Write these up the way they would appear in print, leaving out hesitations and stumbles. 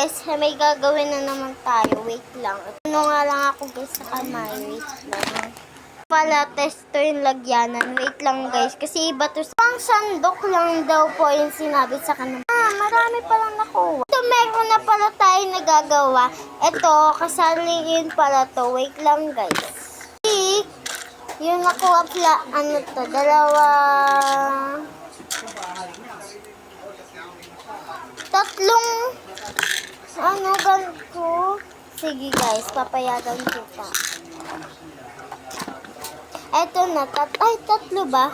guys, may gagawin na naman tayo. Wait lang. Ano nga lang ako guys sa kamay. Wait lang. Pala, testo yung lagyanan. Wait lang guys. Kasi iba to. Pang sandok lang daw po yung sinabi sa kanila. Marami palang nakuha. Ito, meron na pala tayo nagagawa. Ito, kasaliin pala to. Wait lang guys. Yung nakuha pala, ano to, tatlong, ganito. Sige guys, papayagan kita. Eto na, tatlo ba?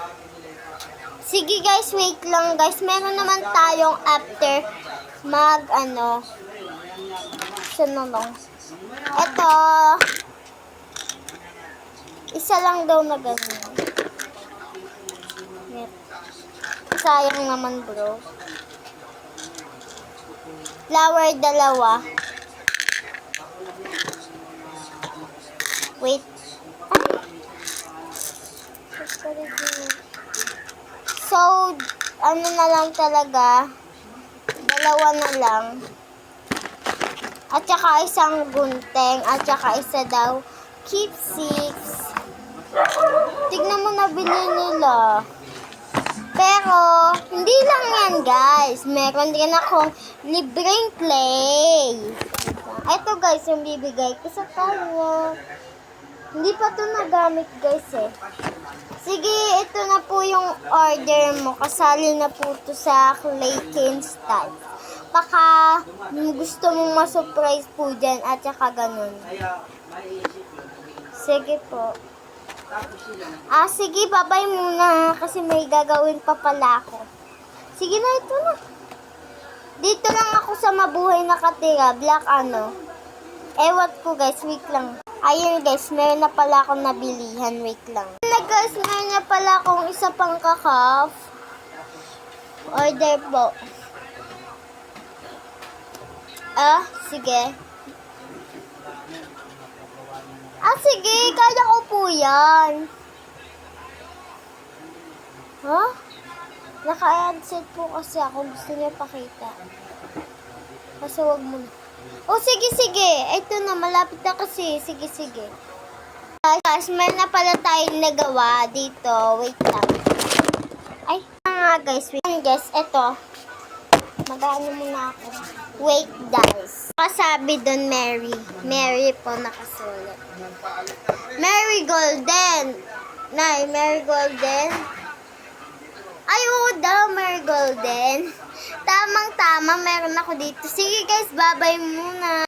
Sige guys, wait lang guys. Meron naman tayong after sununong. Eto, isa lang daw na ganyan. Sayang naman bro. Flower, dalawa. Wait. So, ano na lang talaga. Dalawa na lang. At saka isang gunting. At saka isa daw keepsakes. Tignan mo, nabili nila. Pero, hindi lang yan guys. Meron din akong libreng play. Ito guys, yung bibigay ko sa kanya. Hindi pa ito nagamit guys eh. Sige, ito na po yung order mo. Kasali na po ito sa Clay Cane Style. Baka gusto mong ma-surprise po dyan at saka ganun. Sige po. Sige, bye-bye muna kasi may gagawin pa pala ako. Sige na, ito na. Dito lang ako sa mabuhay nakatira. Black Ewan ko guys, wait lang. Ayun guys, meron na pala akong nabilihan. Wait lang. Guys, meron na pala akong isa pang kakaf. Order po. Sige. Sige, kaya ko po yan. Naka-headset po kasi ako. Gusto niya pakita. Kasi wag mo na. Sige. Ito na, malapit na kasi. Sige. Guys, meron na pala tayong nagawa dito. Wait lang. Guys. Wait lang, guys. Ito. Mag-ano muna ako. Wait, guys. Kasabi doon, Mary. Mary po nakasulat. Mary Golden. Nay, Mary Golden. Oo daw, Mary Golden. Tamang-tama, meron ako dito. Sige guys, bye-bye muna.